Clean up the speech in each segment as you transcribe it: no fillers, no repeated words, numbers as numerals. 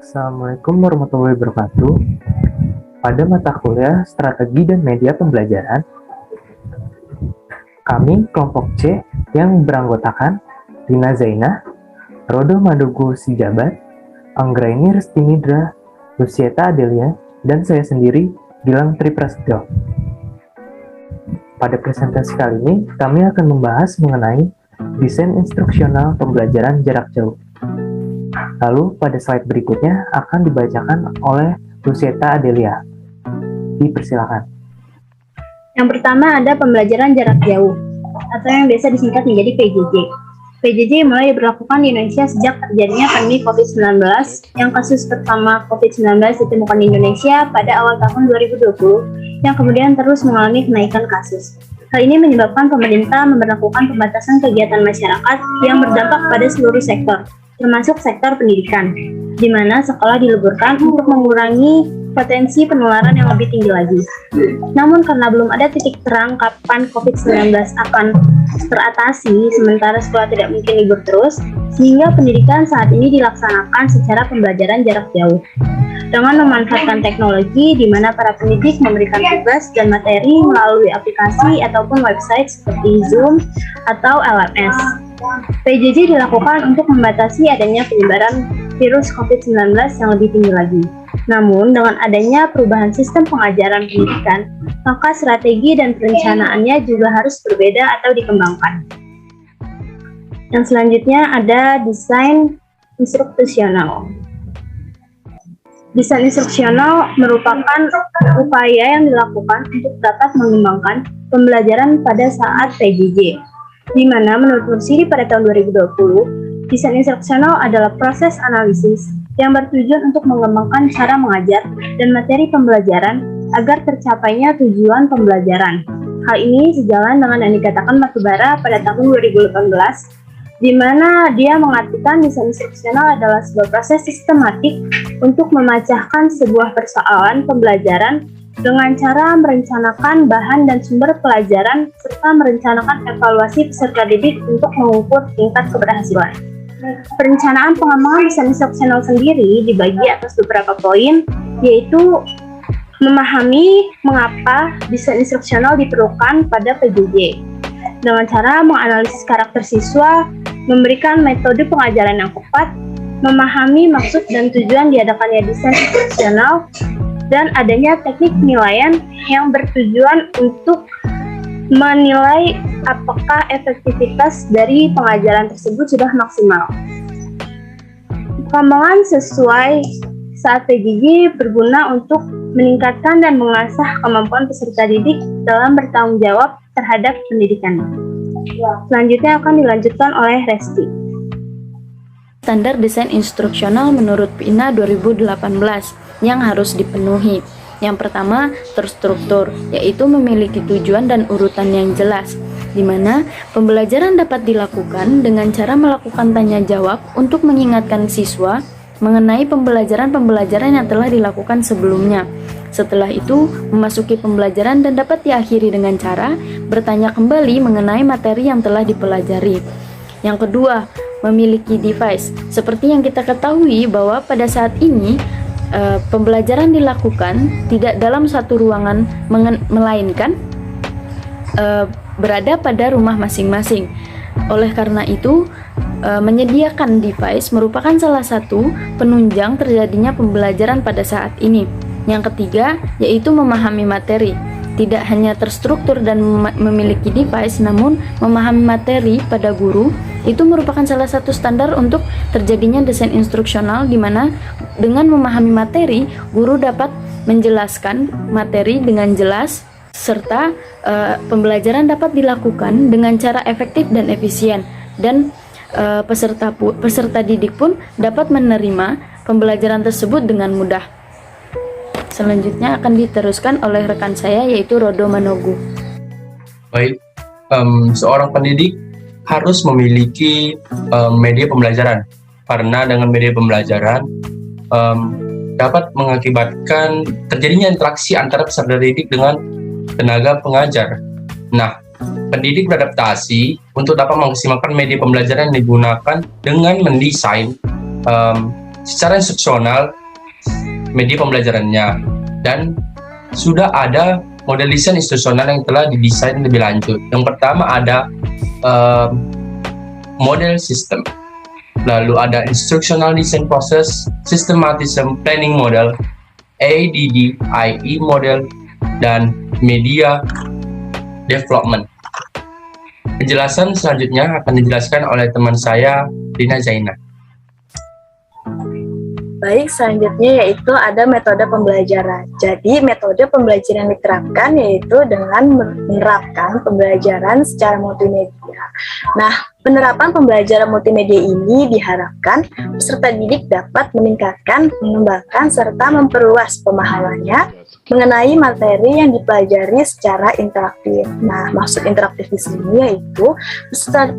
Assalamualaikum warahmatullahi wabarakatuh. Pada mata kuliah Strategi dan Media Pembelajaran, kami kelompok C yang beranggotakan Rina Zainah, Rodo Madogo Sijabat, Anggraini Restinidra, Lucieta Adelia, dan saya sendiri, Gilang Triprastyo. Pada presentasi kali ini, kami akan membahas mengenai desain instruksional pembelajaran jarak jauh. Lalu pada slide berikutnya akan dibacakan oleh Lucieta Adelia. Dipersilakan. Yang pertama ada pembelajaran jarak jauh, atau yang biasa disingkat menjadi PJJ. PJJ mulai diberlakukan di Indonesia sejak terjadinya pandemi COVID-19, yang kasus pertama COVID-19 ditemukan di Indonesia pada awal tahun 2020, yang kemudian terus mengalami kenaikan kasus. Hal ini menyebabkan pemerintah memberlakukan pembatasan kegiatan masyarakat yang berdampak pada seluruh sektor, termasuk sektor pendidikan, di mana sekolah diliburkan untuk mengurangi potensi penularan yang lebih tinggi lagi. Namun karena belum ada titik terang kapan COVID-19 akan teratasi, sementara sekolah tidak mungkin libur terus, sehingga pendidikan saat ini dilaksanakan secara pembelajaran jarak jauh. Dengan memanfaatkan teknologi di mana para pendidik memberikan tugas dan materi melalui aplikasi ataupun website seperti Zoom atau LMS. PJJ dilakukan untuk membatasi adanya penyebaran virus COVID-19 yang lebih tinggi lagi. Namun, dengan adanya perubahan sistem pengajaran pendidikan, maka strategi dan perencanaannya juga harus berbeda atau dikembangkan. Yang selanjutnya ada desain instruksional. Desain instruksional merupakan upaya yang dilakukan untuk dapat mengembangkan pembelajaran pada saat PJJ, di mana menurut Nursidi pada tahun 2020, desain instruksional adalah proses analisis yang bertujuan untuk mengembangkan cara mengajar dan materi pembelajaran agar tercapainya tujuan pembelajaran. Hal ini sejalan dengan yang dikatakan Batubara pada tahun 2018, di mana dia mengartikan desain instruksional adalah sebuah proses sistematik untuk memecahkan sebuah persoalan pembelajaran dengan cara merencanakan bahan dan sumber pelajaran serta merencanakan evaluasi peserta didik untuk mengukur tingkat keberhasilan. Perencanaan pengembangan desain instruksional sendiri dibagi atas beberapa poin, yaitu memahami mengapa desain instruksional diperlukan pada PJJ, dengan cara menganalisis karakter siswa, memberikan metode pengajaran yang tepat, memahami maksud dan tujuan diadakannya desain instruksional, dan adanya teknik penilaian yang bertujuan untuk menilai apakah efektivitas dari pengajaran tersebut sudah maksimal. Pengembangan sesuai saat PJJ berguna untuk meningkatkan dan mengasah kemampuan peserta didik dalam bertanggung jawab terhadap pendidikannya. Selanjutnya akan dilanjutkan oleh Resti. Standar desain instruksional menurut PINA 2018 yang harus dipenuhi. Yang pertama, terstruktur, yaitu memiliki tujuan dan urutan yang jelas, di mana pembelajaran dapat dilakukan dengan cara melakukan tanya jawab untuk mengingatkan siswa mengenai pembelajaran-pembelajaran yang telah dilakukan sebelumnya. Setelah itu, memasuki pembelajaran dan dapat diakhiri dengan cara bertanya kembali mengenai materi yang telah dipelajari. Yang kedua, memiliki device. Seperti yang kita ketahui bahwa pada saat ini pembelajaran dilakukan tidak dalam satu ruangan, melainkan berada pada rumah masing-masing. Oleh karena itu, menyediakan device merupakan salah satu penunjang terjadinya pembelajaran pada saat ini. Yang ketiga, yaitu memahami materi. Tidak hanya terstruktur dan memiliki device, namun memahami materi pada guru itu merupakan salah satu standar untuk terjadinya desain instruksional, di mana dengan memahami materi, guru dapat menjelaskan materi dengan jelas serta pembelajaran dapat dilakukan dengan cara efektif dan efisien, dan peserta didik pun dapat menerima pembelajaran tersebut dengan mudah. Selanjutnya akan diteruskan oleh rekan saya, yaitu Rodo Manogu. Baik, seorang pendidik harus memiliki media pembelajaran, karena dengan media pembelajaran dapat mengakibatkan terjadinya interaksi antara peserta didik dengan tenaga pengajar. Nah, pendidik beradaptasi untuk dapat memaksimalkan media pembelajaran yang digunakan dengan mendesain secara instruksional media pembelajarannya, dan sudah ada model desain instruksional yang telah didesain lebih lanjut. Yang pertama ada model system, lalu ada instructional design process, systematism planning model, ADD, IE model, dan media development. Penjelasan selanjutnya akan dijelaskan oleh teman saya, Rina Zaina. Baik, selanjutnya yaitu ada metode pembelajaran. Jadi, metode pembelajaran yang diterapkan yaitu dengan menerapkan pembelajaran secara multimedia. Nah, penerapan pembelajaran multimedia ini diharapkan peserta didik dapat meningkatkan, mengembangkan, serta memperluas pemahamannya mengenai materi yang dipelajari secara interaktif. Nah, maksud interaktif di sini yaitu peserta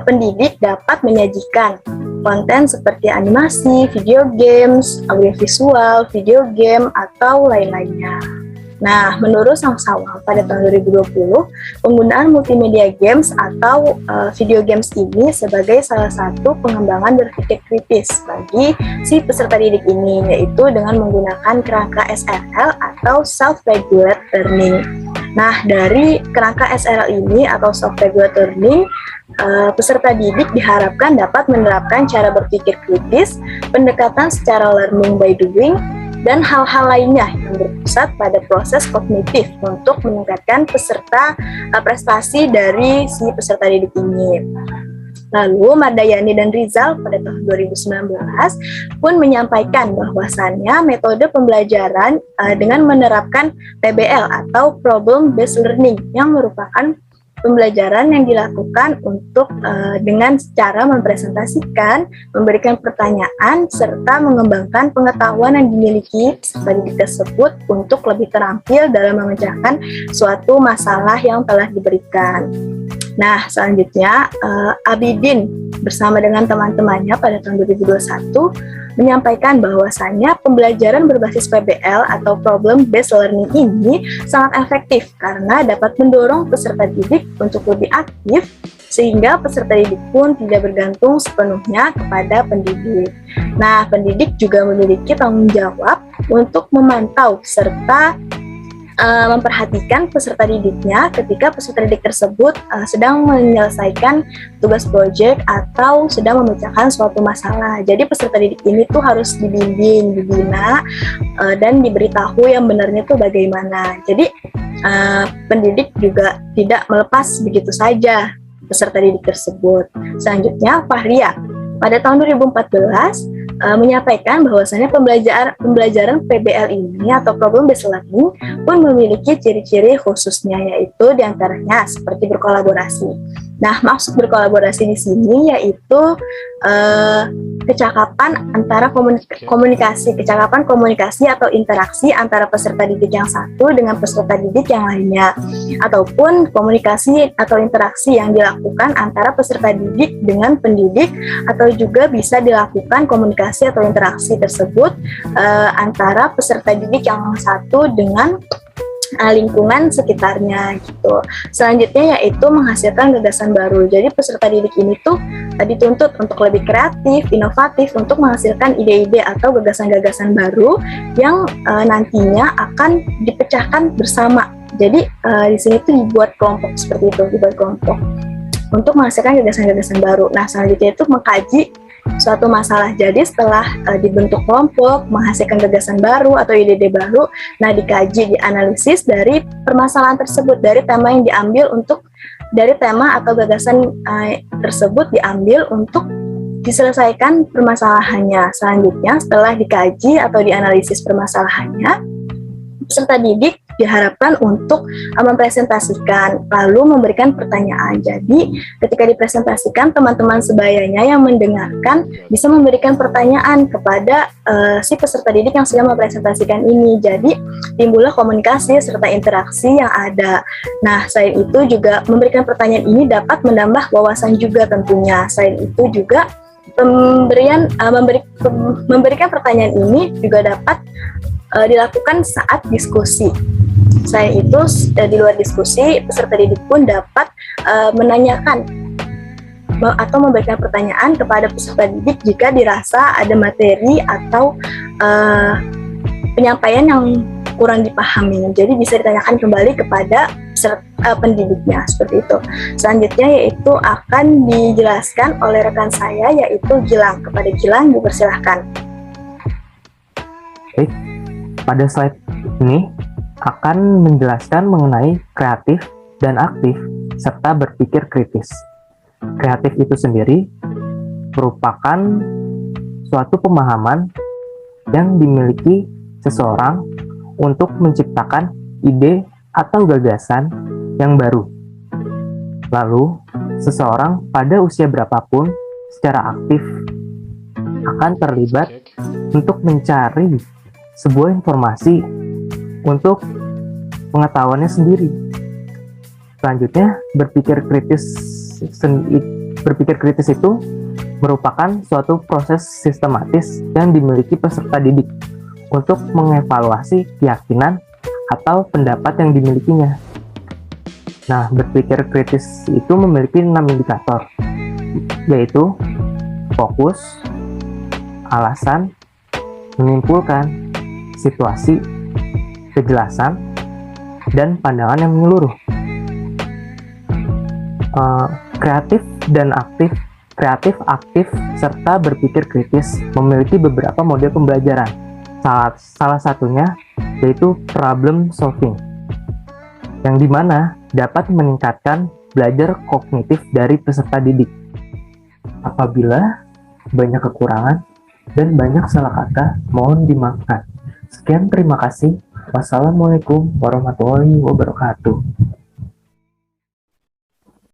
pendidik dapat menyajikan konten seperti animasi, video games, audiovisual, video game, atau lain-lainnya. Nah, menurut Sang Sawal pada tahun 2020, penggunaan multimedia games atau video games ini sebagai salah satu pengembangan berpikir kritis bagi si peserta didik ini, yaitu dengan menggunakan kerangka SRL atau Self-Regulate Learning. Nah, dari kerangka SRL ini atau Self-Regulate Learning, peserta didik diharapkan dapat menerapkan cara berpikir kritis, pendekatan secara learning by doing, dan hal-hal lainnya yang berpusat pada proses kognitif untuk meningkatkan prestasi dari si peserta didik ini. Lalu Mardayani dan Rizal pada tahun 2019 pun menyampaikan bahwasannya metode pembelajaran dengan menerapkan PBL atau Problem Based Learning yang merupakan pembelajaran yang dilakukan untuk dengan cara mempresentasikan, memberikan pertanyaan, serta mengembangkan pengetahuan yang dimiliki peserta didik tersebut untuk lebih terampil dalam memecahkan suatu masalah yang telah diberikan. Nah, selanjutnya Abidin bersama dengan teman-temannya pada tahun 2021 menyampaikan bahwasannya pembelajaran berbasis PBL atau Problem Based Learning ini sangat efektif karena dapat mendorong peserta didik untuk lebih aktif sehingga peserta didik pun tidak bergantung sepenuhnya kepada pendidik. Nah, pendidik juga memiliki tanggung jawab untuk memantau serta memperhatikan peserta didiknya ketika peserta didik tersebut sedang menyelesaikan tugas proyek atau sedang memecahkan suatu masalah. Jadi peserta didik ini tuh harus dibimbing, dibina, dan diberitahu yang benarnya tuh bagaimana. Jadi pendidik juga tidak melepas begitu saja peserta didik tersebut. Selanjutnya Fahria pada tahun 2014 menyampaikan bahwasannya pembelajaran PBL ini atau Problem Based Learning pun memiliki ciri-ciri khususnya, yaitu diantaranya seperti berkolaborasi. Nah, maksud berkolaborasi di sini yaitu kecakapan antara kecakapan komunikasi atau interaksi antara peserta didik yang satu dengan peserta didik yang lainnya, ataupun komunikasi atau interaksi yang dilakukan antara peserta didik dengan pendidik, atau juga bisa dilakukan komunikasi atau interaksi tersebut antara peserta didik yang satu dengan lingkungan sekitarnya gitu. Selanjutnya yaitu menghasilkan gagasan baru. Jadi peserta didik ini tuh dituntut untuk lebih kreatif, inovatif untuk menghasilkan ide-ide atau gagasan-gagasan baru yang nantinya akan dipecahkan bersama. Jadi di sini tuh dibuat kelompok seperti itu, dibuat kelompok untuk menghasilkan gagasan-gagasan baru. Nah, selanjutnya itu mengkaji suatu masalah. Jadi setelah dibentuk kelompok, menghasilkan gagasan baru atau ide-ide baru, nah dikaji, dianalisis dari permasalahan tersebut, dari tema yang diambil dari tema atau gagasan tersebut diambil untuk diselesaikan permasalahannya. Selanjutnya setelah dikaji atau dianalisis permasalahannya, peserta didik diharapkan untuk mempresentasikan, lalu memberikan pertanyaan. Jadi, ketika dipresentasikan, teman-teman sebayanya yang mendengarkan bisa memberikan pertanyaan kepada si peserta didik yang sedang mempresentasikan ini. Jadi, timbullah komunikasi serta interaksi yang ada. Nah, selain itu juga memberikan pertanyaan ini dapat menambah wawasan juga tentunya. Selain itu juga memberikan pertanyaan ini juga dapat dilakukan saat diskusi. Selain itu, di luar diskusi, peserta didik pun dapat menanyakan atau memberikan pertanyaan kepada peserta didik jika dirasa ada materi atau penyampaian yang kurang dipahami. Jadi bisa ditanyakan kembali kepada pendidiknya, seperti itu. Selanjutnya yaitu akan dijelaskan oleh rekan saya, yaitu Gilang. Kepada Gilang dipersilahkan. Baik, pada slide ini akan menjelaskan mengenai kreatif dan aktif serta berpikir kritis. Kreatif itu sendiri merupakan suatu pemahaman yang dimiliki seseorang untuk menciptakan ide atau gagasan yang baru. Lalu, seseorang pada usia berapapun secara aktif akan terlibat untuk mencari sebuah informasi untuk pengetahuannya sendiri. Selanjutnya, berpikir kritis itu merupakan suatu proses sistematis yang dimiliki peserta didik untuk mengevaluasi keyakinan atau pendapat yang dimilikinya. Nah, berpikir kritis itu memiliki 6 indikator, yaitu fokus, alasan, menyimpulkan, situasi, kejelasan, dan pandangan yang menyeluruh. Kreatif, aktif, serta berpikir kritis memiliki beberapa model pembelajaran. Salah satunya yaitu problem solving, yang dimana dapat meningkatkan belajar kognitif dari peserta didik. Apabila banyak kekurangan dan banyak salah kata, mohon dimaafkan. Sekian, terima kasih. Wassalamualaikum warahmatullahi wabarakatuh.